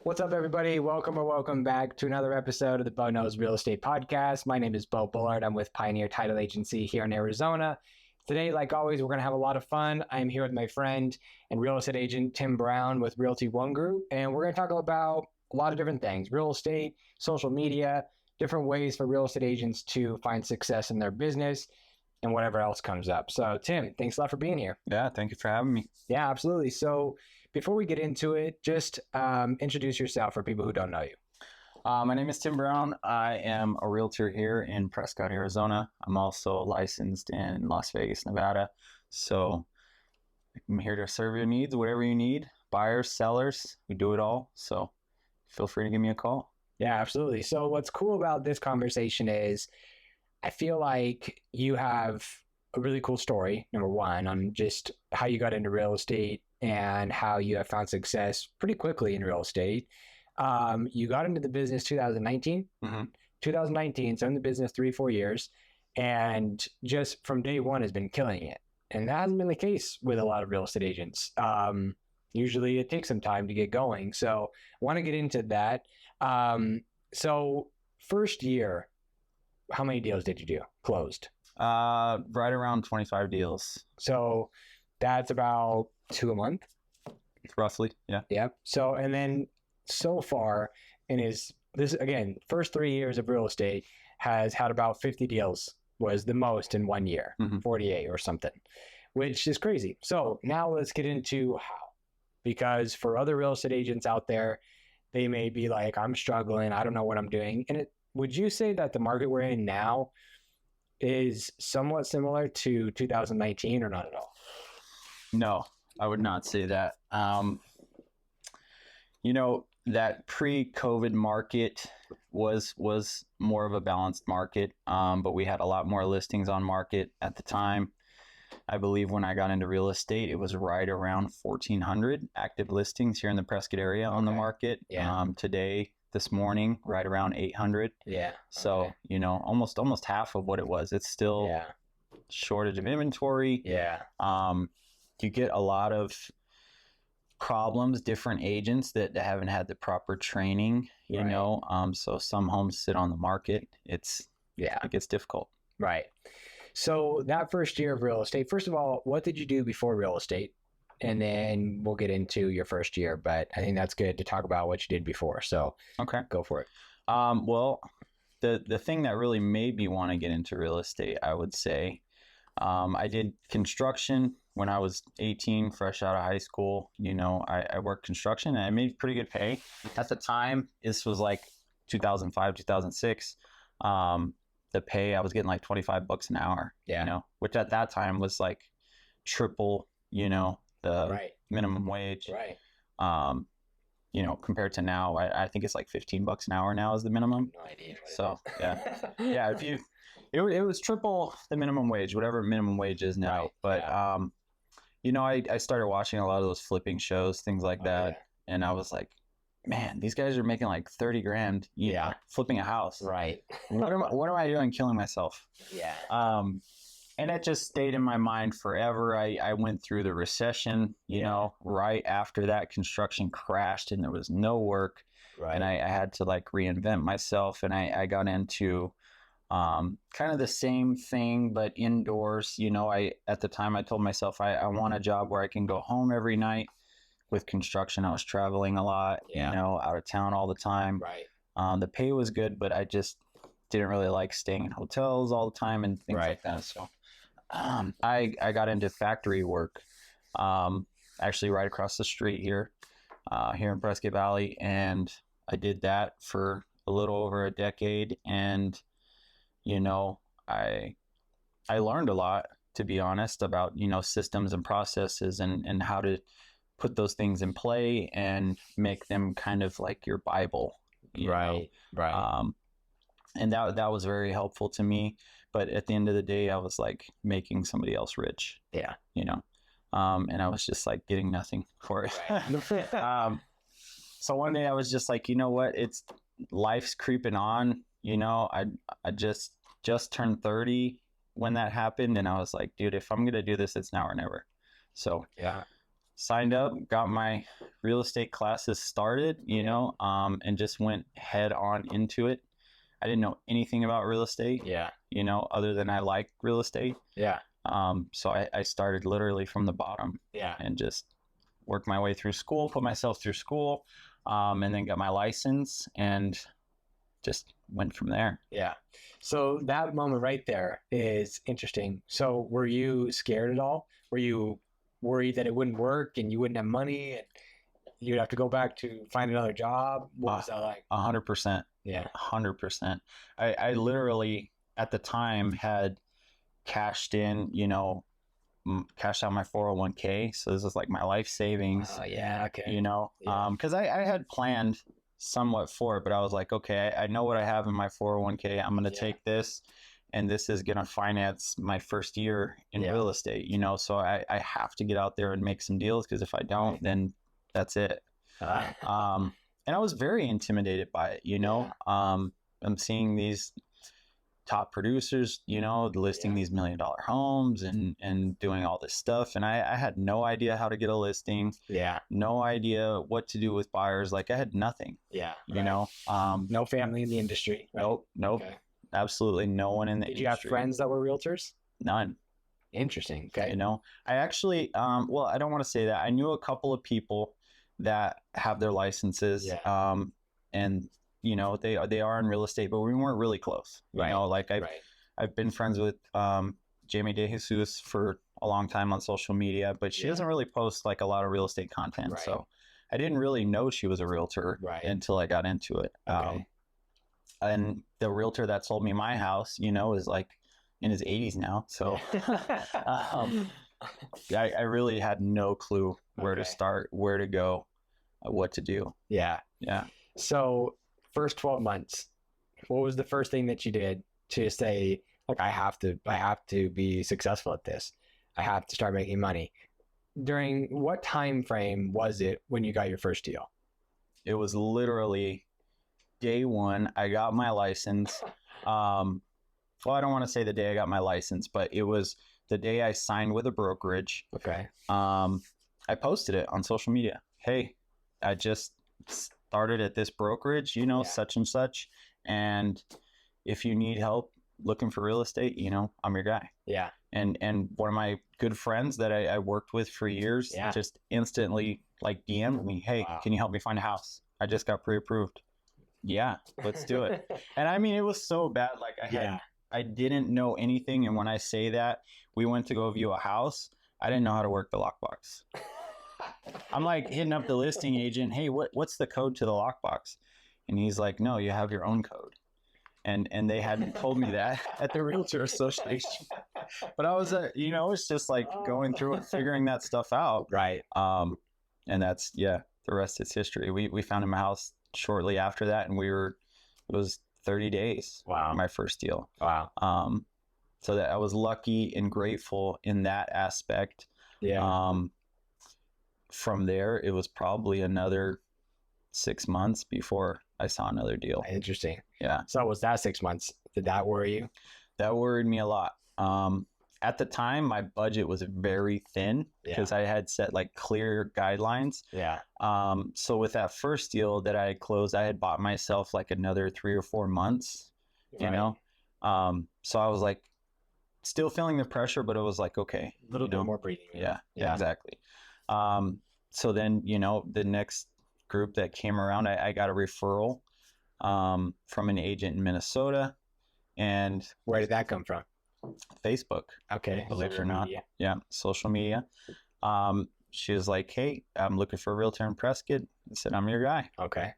What's up, everybody? Welcome or welcome back to another episode of the Bo Knows Real Estate Podcast. My name is Bo Bullard. I'm with Pioneer Title Agency here in Arizona. Today, like always, we're going to have a lot of fun. I'm here with my friend and real estate agent, Tim Brown with Realty One Group, and we're going to talk about a lot of different things: real estate, social media, different ways for real estate agents to find success in their business, and whatever else comes up. So, Tim, thanks a lot for being here. Yeah, thank you for having me. Yeah, absolutely. So before we get into it, just introduce yourself for people who don't know you. My name is Tim Brown. I am a realtor here in Prescott, Arizona. I'm also licensed in Las Vegas, Nevada. So I'm here to serve your needs, whatever you need. Buyers, sellers, we do it all. So feel free to give me a call. Yeah, absolutely. So what's cool about this conversation is I feel like you have a really cool story, number one, on just how you got into real estate and how you have found success pretty quickly in real estate. You got into the business 2019, 2019, so in the business 3-4 years, and just from day one has been killing it. And that hasn't been the case with a lot of real estate agents. Usually it takes some time to get going. So I want to get into that. So first year, how many deals did you do closed? Right around 25 deals. So that's about 2 a month. Roughly, yeah. Yep. So, and then so far in this again, first 3 years of real estate has had about 50 deals was the most in 1 year, 48 or something, which is crazy. So now let's get into how, because for other real estate agents out there, they may be like, I'm struggling. I don't know what I'm doing. And would you say that the market we're in now is somewhat similar to 2019 or not at all? No, I would not say that. That pre-COVID market was more of a balanced market, but we had a lot more listings on market at the time. I believe when I got into real estate, it was right around 1,400 active listings here in the Prescott area on the market. Yeah. Today, this morning, right around 800. Yeah. So, almost half of what it was. It's still shortage of inventory. Yeah. You get a lot of problems, different agents that haven't had the proper training, so some homes sit on the market. It gets difficult. Right. So that first year of real estate, first of all, what did you do before real estate? And then we'll get into your first year, but I think that's good to talk about what you did before. So okay, go for it. Well, the thing that really made me want to get into real estate, I would say, I did construction when I was 18, fresh out of high school. I worked construction and I made pretty good pay. At the time, this was like 2005, 2006. The pay, I was getting like $25 an hour, which at that time was like triple, the minimum wage. Right. Compared to now, I think it's like $15 an hour now is the minimum. No idea. So yeah, it was triple the minimum wage, whatever minimum wage is now. Right. But I started watching a lot of those flipping shows, things like that, and I was like, man, these guys are making like 30 grand, flipping a house. Right. What am I doing? Killing myself. Yeah. And it just stayed in my mind forever. I went through the recession, right after that, construction crashed and there was no work. Right. And I had to like reinvent myself, and I got into kind of the same thing, but indoors. At the time I told myself I want a job where I can go home every night. With construction, I was traveling a lot, out of town all the time. Right. The pay was good, but I just didn't really like staying in hotels all the time and things like that. So I got into factory work, actually right across the street here in Prescott Valley. And I did that for a little over a decade. And, I learned a lot, to be honest, about, systems and processes and how to put those things in play and make them kind of like your Bible. Right. And that was very helpful to me. But at the end of the day, I was like making somebody else rich. Yeah. And I was just like getting nothing for it. Right. So one day I was just like, you know what? Life's creeping on. I just turned 30 when that happened. And I was like, dude, if I'm going to do this, it's now or never. So signed up, got my real estate classes started, and just went head on into it. I didn't know anything about real estate, Yeah. Other than I like real estate. Yeah. So I started literally from the bottom Yeah. and just worked my way through school, put myself through school, and then got my license and just went from there. Yeah. So that moment right there is interesting. So were you scared at all? Were you worried that it wouldn't work and you wouldn't have money and you'd have to go back to find another job? What was that like? 100%. Yeah. 100%. I literally at the time had cashed in, cashed out my 401k. So this is like my life savings. Oh, yeah. Okay. Yeah. Because I had planned somewhat for it, but I was like, okay, I know what I have in my 401k. I'm going to take this, and this is going to finance my first year in real estate, so I have to get out there and make some deals, because if I don't, then that's it. And I was very intimidated by it, I'm seeing these top producers, listing these $1 million homes and doing all this stuff. And I had no idea how to get a listing. Yeah. No idea what to do with buyers. Like, I had nothing. Yeah. No family in the industry. Right? Nope. Okay. Absolutely no one in the industry. Did you have friends that were realtors? None. Interesting. Okay. I actually, well, I don't want to say that. I knew a couple of people that have their licenses. Yeah. And they are in real estate, but we weren't really close. I've been friends with Jamie DeJesus for a long time on social media, but she doesn't really post like a lot of real estate content. Right. So I didn't really know she was a realtor until I got into it. Okay. And the realtor that sold me my house, is like in his 80s now. So I really had no clue where to start, where to go, what to do. Yeah. Yeah. So first 12 months, what was the first thing that you did to say, like, I have to be successful at this. I have to start making money. During what time frame was it when you got your first deal? It was literally day one. I got my license. Well, I don't want to say the day I got my license, but it was the day I signed with a brokerage. Okay. I posted it on social media. Hey, I just started at this brokerage, such and such. And if you need help looking for real estate, I'm your guy. Yeah. And one of my good friends that I worked with for years just instantly like DM'd me, hey, can you help me find a house? I just got pre-approved. Yeah, let's do it. And I mean, it was so bad. Like I didn't know anything. And when I say that, we went to go view a house. I didn't know how to work the lockbox. I'm like hitting up the listing agent. Hey, what's the code to the lockbox? And he's like, no, you have your own code. And they hadn't told me that at the Realtor Association. But I was, it's just like going through it, figuring that stuff out. Right. And that's, the rest is history. We found him a house shortly after that, and it was 30 days. Wow. My first deal. Wow. So that I was lucky and grateful in that aspect. Yeah. From there, it was probably another 6 months before I saw another deal. Interesting. Yeah. So was that 6 months? Did that worry you? That worried me a lot. At the time, my budget was very thin because I had set like clear guidelines. Yeah. So with that first deal that I had closed, I had bought myself like another 3 or 4 months, you know? So I was like still feeling the pressure, but it was like, okay. A little bit more breathing. Yeah, exactly. So then, the next group that came around, I got a referral from an agent in Minnesota. And where did that come from? Facebook. Okay. Believe it or not. Yeah, social media. She was like, hey, I'm looking for a realtor in Prescott. I said, I'm your guy. Okay.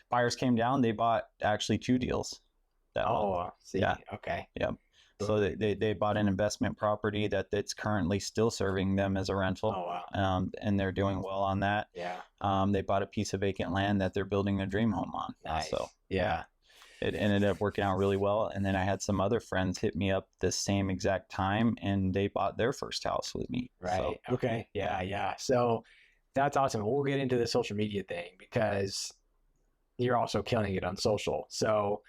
Buyers came down. They bought actually 2 deals that month. See. Yeah. Okay. Yeah. So they bought an investment property that's currently still serving them as a rental. Oh, wow. And they're doing well on that. Yeah. They bought a piece of vacant land that they're building a dream home on. Nice. So yeah. It ended up working out really well. And then I had some other friends hit me up the same exact time, and they bought their first house with me. Right. So, okay. Yeah. So that's awesome. We'll get into the social media thing because you're also killing it on social. So,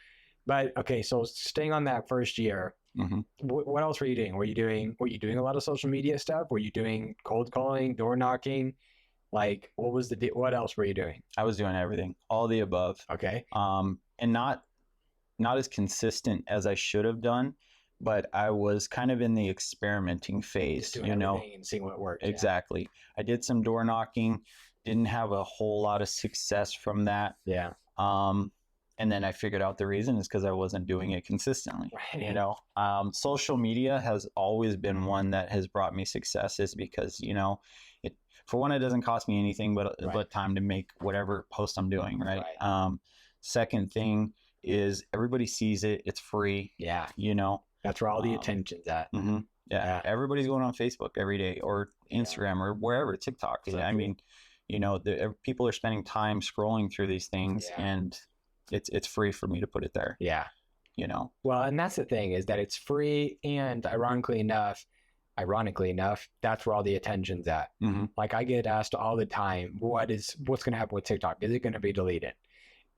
but okay. So staying on that first year, hmm What else were you doing? Were you doing a lot of social media stuff? Were you doing cold calling, door knocking? Like, what else were you doing? I was doing everything, all the above, Okay. and not as consistent as I should have done, but I was kind of in the experimenting phase, Just doing everything and seeing what worked. Exactly. I did some door knocking, didn't have a whole lot of success from that. Yeah. And then I figured out the reason is because I wasn't doing it consistently. Right. Social media has always been one that has brought me success, is because, for one, it doesn't cost me anything but time to make whatever post I'm doing, right? Second thing is everybody sees it. It's free. Yeah. That's where all the attention's at. Mm-hmm. Yeah. Everybody's going on Facebook every day, or Instagram, or wherever, TikTok. Exactly. I mean, people are spending time scrolling through these things, and it's free for me to put it there. Yeah. Well, and that's the thing, is that it's free, and ironically enough, that's where all the attention's at. Mm-hmm. Like, I get asked all the time, what's going to happen with TikTok? Is it going to be deleted?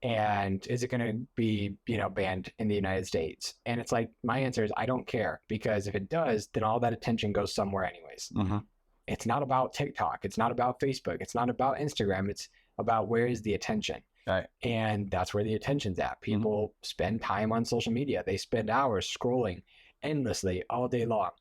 And is it going to be, banned in the United States? And it's like, my answer is, I don't care, because if it does, then all that attention goes somewhere anyways. Mm-hmm. It's not about TikTok. It's not about Facebook. It's not about Instagram. It's about, where is the attention? Right. And that's where the attention's at. People spend time on social media. They spend hours scrolling endlessly all day long.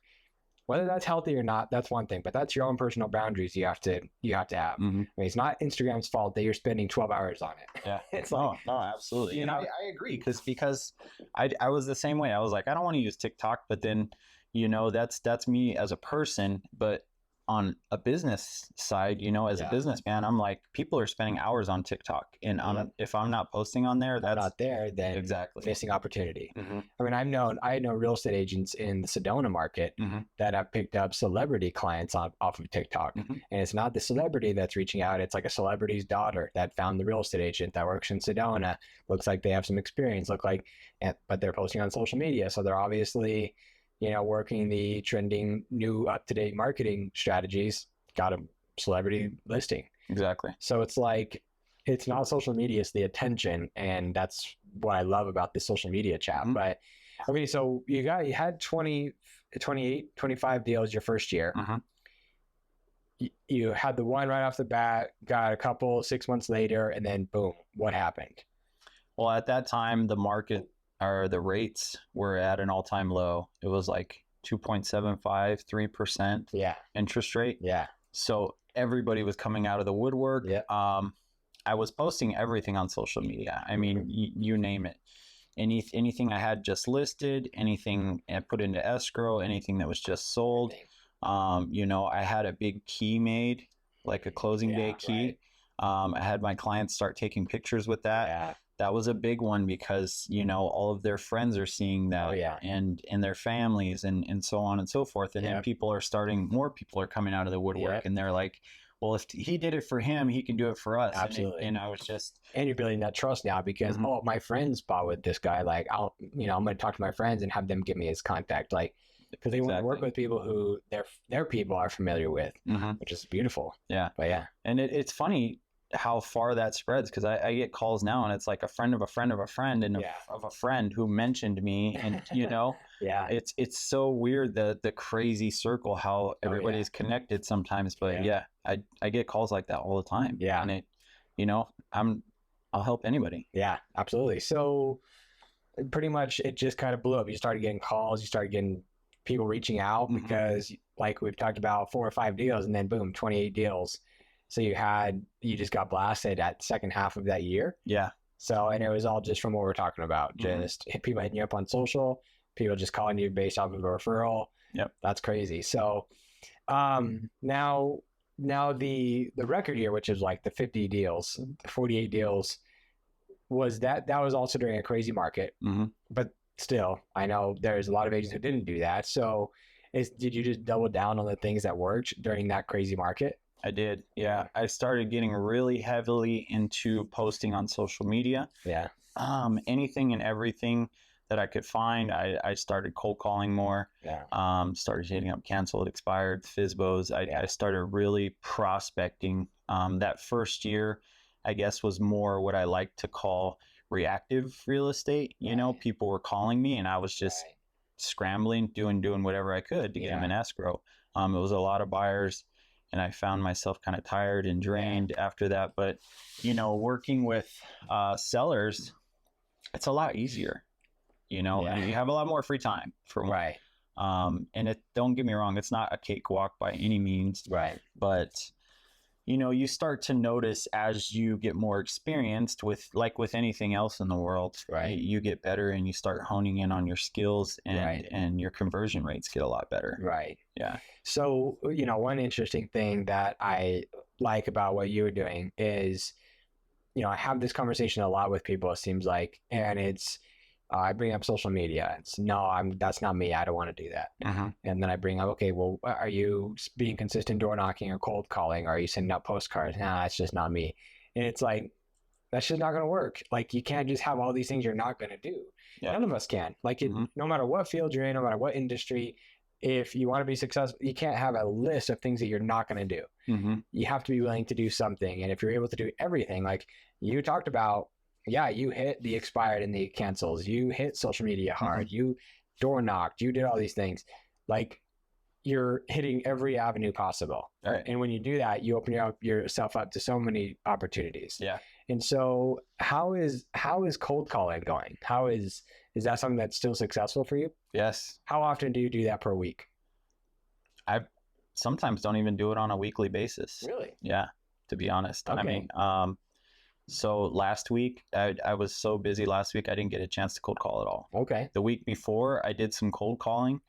Whether that's healthy or not, that's one thing, but that's your own personal boundaries you have to have. Mm-hmm. I mean, it's not Instagram's fault that you're spending 12 hours on it. Yeah. It's no, absolutely. I agree, because I was the same way. I was like, I don't want to use TikTok, but then, that's me as a person. But on a business side, as a businessman, I'm like, people are spending hours on TikTok, and if I'm not posting on there, that's not there, then exactly missing opportunity. Mm-hmm. I mean, I know real estate agents in the Sedona market that have picked up celebrity clients off of TikTok, and it's not the celebrity that's reaching out. It's like a celebrity's daughter that found the real estate agent that works in Sedona. Looks like they have some experience. But they're posting on social media, so they're obviously, working the trending new up-to-date marketing strategies, got a celebrity listing. Exactly. So it's like, it's not social media, it's the attention. And that's what I love about this social media chat. But okay, so you had 20, 28, 25 deals your first year. You had the one right off the bat, got a couple 6 months later, and then boom, what happened? Well, at that time, the market, or the rates, were at an all-time low. It was like 2.75, 3% interest rate. Yeah. So everybody was coming out of the woodwork. Yeah. I was posting everything on social media. I mean, you name it. Anything I had just listed, anything I put into escrow, anything that was just sold. I had a big key made, like a closing day key. Right. I had my clients start taking pictures with that. Yeah. That was a big one, because, all of their friends are seeing that, and their families, and so on and so forth. And then more people are coming out of the woodwork, and they're like, well, if he did it for him, he can do it for us. Absolutely. And I was just... And you're building that trust now, because, my friends bought with this guy. Like, I'm going to talk to my friends and have them give me his contact. Like, because they want to work with people who their people are familiar with, which is beautiful. Yeah. But yeah. And it's funny how far that spreads, because I get calls now, and it's like a friend of a friend of a friend, and of a friend who mentioned me, and it's so weird, the crazy circle, how everybody's connected sometimes. But I get calls like that all the time. Yeah. And I'll help anybody. Yeah, absolutely. So pretty much it just kind of blew up. You started getting calls, you started getting people reaching out, because like we've talked about, 4 or 5 deals, and then boom, 28 deals. So you just got blasted at the second half of that year. Yeah. So, and it was all just from what we're talking about, just people hitting you up on social, people just calling you based off of a referral. Yep. That's crazy. So, now the record year, which is like the 50 deals, 48 deals, that was also during a crazy market. But still, I know there's a lot of agents who didn't do that. So did you just double down on the things that worked during that crazy market? I did. Yeah. I started getting really heavily into posting on social media. Yeah. Anything and everything that I could find. I started cold calling more. Yeah. Started hitting up canceled, expired, FSBOs. I started really prospecting. That first year, I guess, was more what I like to call reactive real estate. People were calling me, and I was just scrambling, doing whatever I could to get them in escrow. It was a lot of buyers, and I found myself kind of tired and drained after that. But, you know, working with sellers, it's a lot easier, you know, and you have a lot more free time for one. Right. And don't get me wrong, it's not a cakewalk by any means. Right. But, you know, you start to notice as you get more experienced with anything else in the world, Right. you get better and you start honing in on your skills, and your conversion rates get a lot better. Right. Yeah. So, you know, one interesting thing that I like about what you were doing is, you know, I have this conversation a lot with people, it seems like, and it's, I bring up social media. It's that's not me. I don't want to do that. And then I bring up, okay, well, are you being consistent door knocking or cold calling? Or are you sending out postcards? Nah, it's just not me. And it's like, that's just not going to work. Like, you can't just have all these things you're not going to do. Yeah. None of us can. Like, no matter what field you're in, no matter what industry, if you want to be successful, you can't have a list of things that you're not going to do. You have to be willing to do something. And if you're able to do everything, like you talked about, yeah, you hit the expired and the cancels, you hit social media hard, you door knocked, you did all these things. Like, you're hitting every avenue possible. Right. And when you do that, you open yourself up to so many opportunities. Yeah. And so how is cold calling going? Is that something that's still successful for you? Yes. How often do you do that per week? I sometimes don't even do it on a weekly basis. Really? Yeah, to be honest. Okay. I mean, so last week, I was so busy last week, I didn't get a chance to cold call at all. Okay. The week before, I did some cold calling,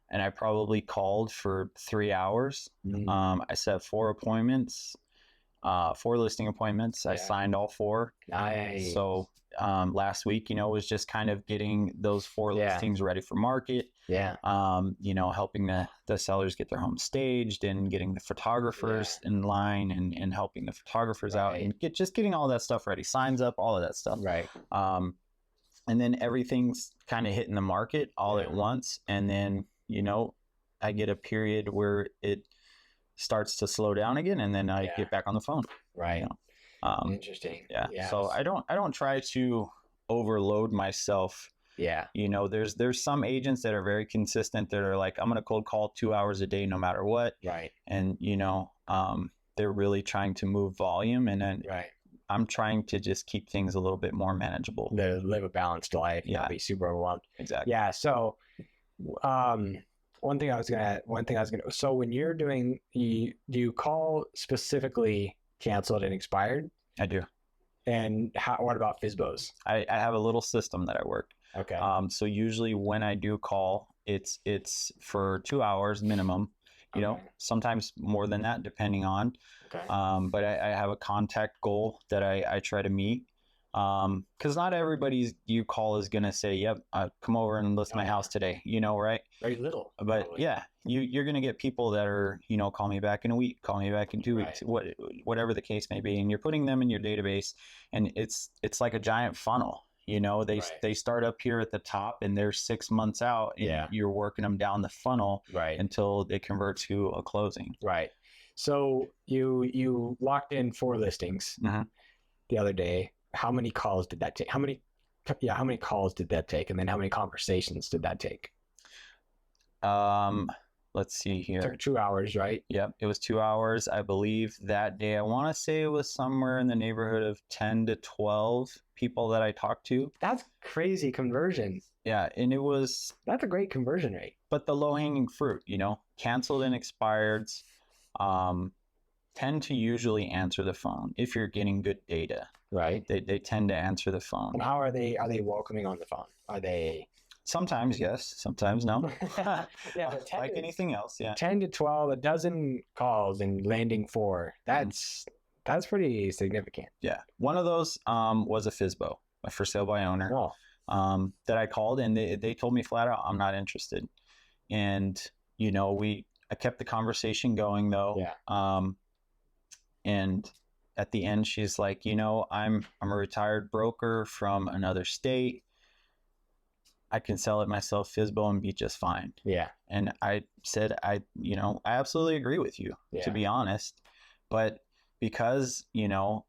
and I probably called for 3 hours. I set 4 appointments, 4 listing appointments. I signed all 4. Nice. So last week, you know, was just kind of getting those 4 listings ready for market. Yeah. You know, helping the sellers get their home staged and getting the photographers in line and helping the photographers out and getting all that stuff ready, signs up, all of that stuff. Right. And then everything's kind of hitting the market all at once. And then, you know, I get a period where it starts to slow down again, and then I get back on the phone. Right. You know? Interesting. Yeah. Yes. So I don't try to overload myself. Yeah. You know, there's some agents that are very consistent that are like, I'm going to cold call 2 hours a day, no matter what. Right. And, you know, they're really trying to move volume, and then I'm trying to just keep things a little bit more manageable. Live a balanced life. Not be super overwhelmed. Exactly. Yeah. So, one thing I was gonna. So when you're doing, do you call specifically canceled and expired? I do. And what about FSBOs? I have a little system that I work. Okay. So usually when I do call, it's for 2 hours minimum. You know, sometimes more than that, depending on. Okay. But I have a contact goal that I try to meet. Because not everybody you call is going to say, yep, come over and list my house today, you know, right? Very little. But probably. Yeah, you're going to get people that are, you know, call me back in a week, call me back in 2 weeks, whatever the case may be. And you're putting them in your database, and it's like a giant funnel. You know, they start up here at the top, and they're 6 months out, and you're working them down the funnel until they convert to a closing. Right. So you locked in 4 listings the other day. How many calls did that take? How many calls did that take? And then how many conversations did that take? Let's see here. It took 2 hours, right? Yep. It was 2 hours. I believe that day, I want to say it was somewhere in the neighborhood of 10 to 12 people that I talked to. That's crazy conversion. Yeah. And that's a great conversion rate. But the low hanging fruit, you know, canceled and expireds, tend to usually answer the phone if you're getting good data. Right. They tend to answer the phone. And how are they welcoming on the phone? Are they sometimes yes, sometimes no. But like anything else, 10 to 12, a dozen calls and landing 4. That's pretty significant. Yeah. One of those was a FSBO, a for sale by owner. That I called, and they told me flat out, I'm not interested. And you know, I kept the conversation going though. Yeah. And at the end, she's like, you know, I'm a retired broker from another state. I can sell it myself, FSBO, and be just fine. Yeah. And I said, I absolutely agree with you, to be honest. But because, you know,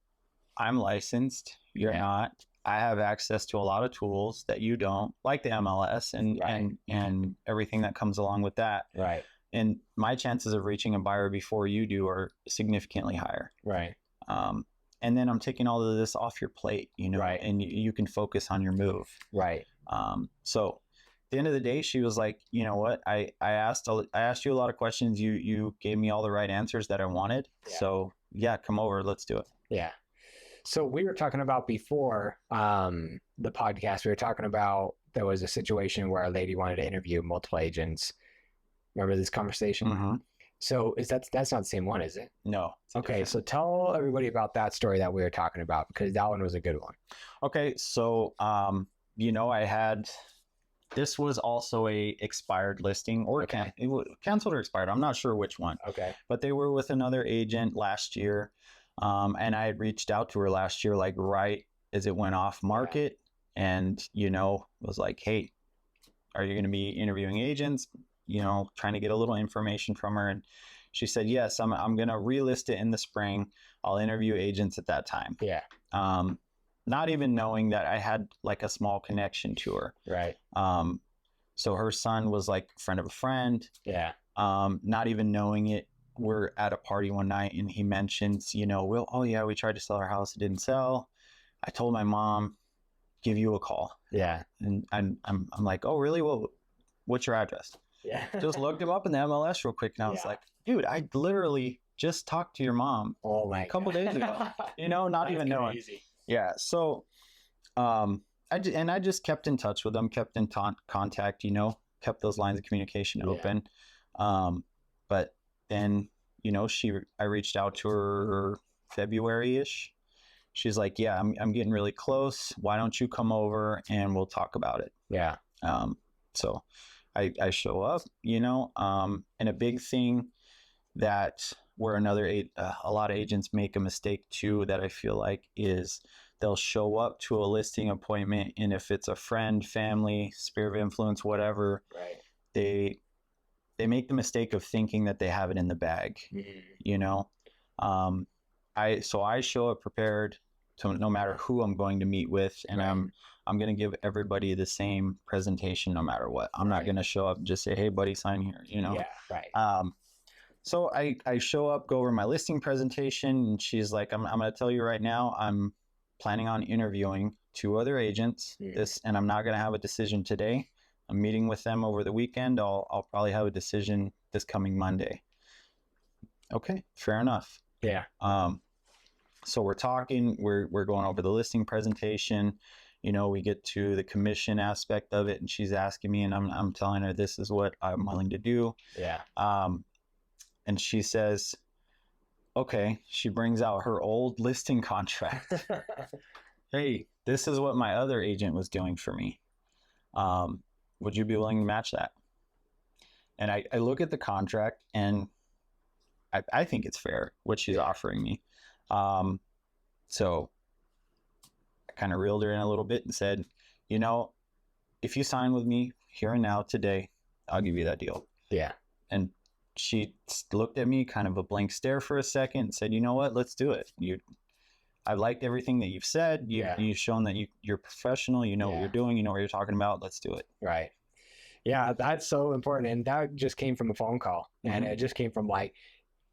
I'm licensed, you're not, I have access to a lot of tools that you don't, like the MLS and everything that comes along with that. Right. And my chances of reaching a buyer before you do are significantly higher. Right. And then I'm taking all of this off your plate, Right. and you can focus on your move. Right. So at the end of the day, she was like, you know what? I asked you a lot of questions. You gave me all the right answers that I wanted. Yeah. So yeah, come over. Let's do it. Yeah. So we were talking about before the podcast, we were talking about there was a situation where a lady wanted to interview multiple agents. Remember this conversation? Mm-hmm. So that's not the same one, is it? No. Okay. So tell everybody about that story that we were talking about, because that one was a good one. Okay. So, this was also a expired listing or canceled or expired. I'm not sure which one. Okay. But they were with another agent last year. And I had reached out to her last year, like right as it went off market, and, was like, hey, are you going to be interviewing agents? Trying to get a little information from her. And she said, yes, I'm going to relist it in the spring. I'll interview agents at that time. Yeah. Not even knowing that I had like a small connection to her. Right. So her son was like a friend of a friend. Yeah. Not even knowing it. We're at a party one night and he mentions, we tried to sell our house. It didn't sell. I told my mom, give you a call. Yeah. And I'm like, oh, really? Well, what's your address? Yeah. Just looked him up in the MLS real quick. And I was like, dude, I literally just talked to your mom a couple days ago, not even knowing. Crazy. Yeah. So, I just kept in touch with them, kept in contact, kept those lines of communication open. But then, I reached out to her February-ish. She's like, yeah, I'm getting really close. Why don't you come over and we'll talk about it? Yeah. So I show up, and a big thing that where a lot of agents make a mistake too, that I feel like is they'll show up to a listing appointment, and if it's a friend, family, sphere of influence, whatever, right, they make the mistake of thinking that they have it in the bag. Mm-hmm. I show up prepared to no matter who I'm going to meet with, and right. I'm going to give everybody the same presentation no matter what. I'm not going to show up and just say, hey buddy, sign here, Yeah, right. So I show up, go over my listing presentation, and she's like, I'm going to tell you right now, I'm planning on interviewing 2 other agents, and I'm not going to have a decision today. I'm meeting with them over the weekend. I'll probably have a decision this coming Monday. Okay, fair enough. Yeah. So we're talking, we're going over the listing presentation. We get to the commission aspect of it, and she's asking me, and I'm telling her this is what I'm willing to do. Yeah. And she says, okay, she brings out her old listing contract. Hey, this is what my other agent was doing for me. Would you be willing to match that? And I look at the contract, and I think it's fair what she's offering me. So I kind of reeled her in a little bit and said, if you sign with me here and now today, I'll give you that deal. Yeah. And she looked at me, kind of a blank stare for a second, and said, you know what, let's do it. I've liked everything that you've said. You've shown that you're professional. You know what you're doing. You know what you're talking about. Let's do it. Right. Yeah, that's so important. And that just came from a phone call. Mm-hmm. And it just came from like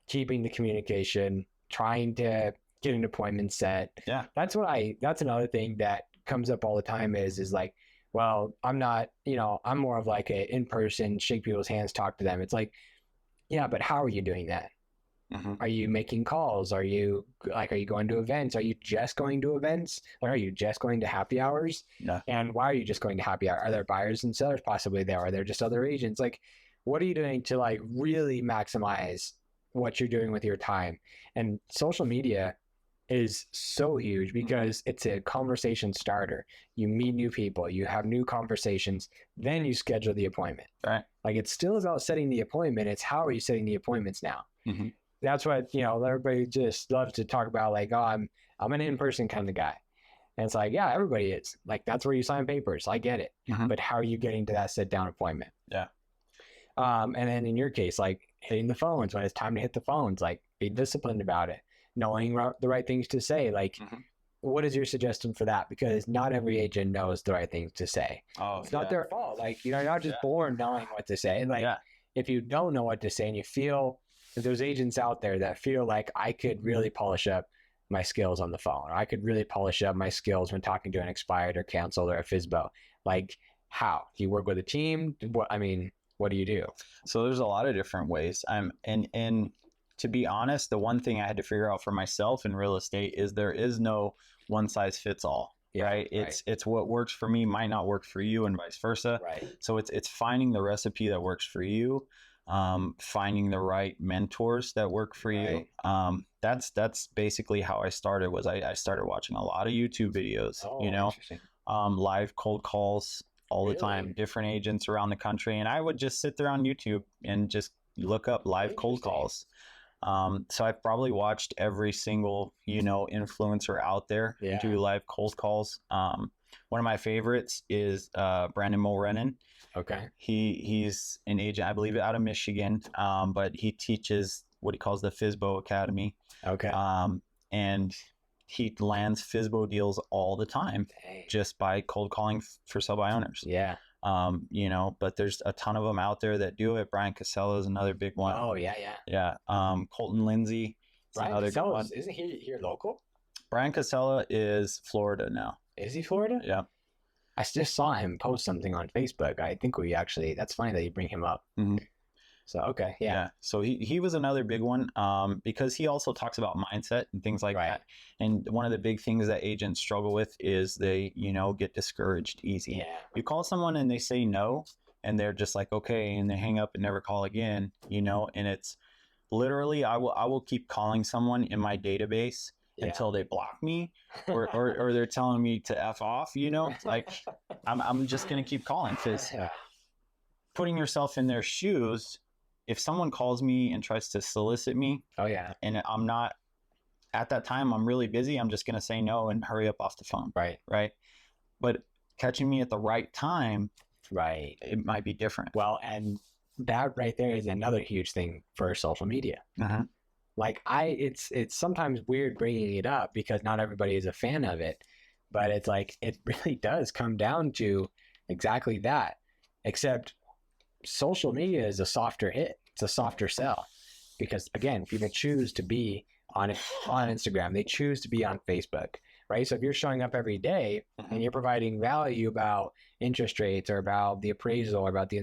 keeping the communication, trying to get an appointment set. Yeah. That's another thing that comes up all the time is like, well, I'm not, I'm more of like a in-person, shake people's hands, talk to them. It's like, yeah, but how are you doing that? Mm-hmm. Are you making calls? Are you going to events? Are you just going to events? Or are you just going to happy hours? Yeah. And why are you just going to happy hour? Are there buyers and sellers possibly there? Are there just other agents? Like, what are you doing to like really maximize what you're doing with your time? And social media is so huge because it's a conversation starter. You meet new people, you have new conversations, then you schedule the appointment. Right. Like it's still about setting the appointment. It's how are you setting the appointments now? Mm-hmm. That's what, everybody just loves to talk about. Like, oh, I'm an in-person kind of guy. And it's like, yeah, everybody is. Like, that's where you sign papers. I get it. Mm-hmm. But how are you getting to that sit down appointment? Yeah. And then in your case, like hitting the phones when it's time to hit the phones, like be disciplined about it, knowing the right things to say. Like, what is your suggestion for that? Because not every agent knows the right things to say. Oh, It's not their fault. Like, you're not just Yeah. born knowing what to say. Like, Yeah. if you don't know what to say and you feel, if there's agents out there that feel like I could really polish up my skills on the phone, or I could really polish up my skills when talking to an expired or canceled or a FISBO, like, how? Do you work with a team? What do you do? So there's a lot of different ways. And to be honest, the one thing I had to figure out for myself in real estate is there is no one size fits all. Yeah, right? It's what works for me might not work for you, and vice versa. Right. So it's finding the recipe that works for you, finding the right mentors that work for you. That's basically how I started. Was I started watching a lot of YouTube videos. Oh, you know, interesting. live cold calls all the time, Really? different agents around the country, and I would just sit there on YouTube and just look up live cold Interesting. calls. So I've probably watched every single, influencer out there Yeah. do live cold calls. One of my favorites is Brandon Mulrennan. Okay. He's an agent, I believe, out of Michigan, but he teaches what he calls the FISBO Academy. Okay. And he lands FISBO deals all the time Dang. just by cold calling for sell-by owners. Yeah. But there's a ton of them out there that do it. Brian Casella is another big one. Oh, yeah, yeah. Yeah. Colton Lindsay is Brian another good one. Casella, isn't he here local? Brian Casella is Florida now. Is he Florida? Yeah. I just saw him post something on Facebook. I think that's funny that you bring him up. Mhm. So, okay. Yeah. So he was another big one because he also talks about mindset and things like Right. that. And one of the big things that agents struggle with is they, get discouraged easy. Yeah. You call someone and they say no, and they're just like, okay, and they hang up and never call again, and it's literally, I will keep calling someone in my database until they block me or they're telling me to F off, like I'm just going to keep calling because putting yourself in their shoes, if someone calls me and tries to solicit me Oh, yeah. and I'm not at that time, I'm really busy, I'm just going to say no and hurry up off the phone. Right. Right. But catching me at the right time, Right. it might be different. Well, and that right there is another huge thing for social media. Uh-huh. Like it's sometimes weird bringing it up because not everybody is a fan of it, but it's like, it really does come down to exactly that, except social media is a softer hit. It's a softer sell because, again, people choose to be on Instagram. They choose to be on Facebook, right? So if you're showing up every day and you're providing value about interest rates or about the appraisal or about the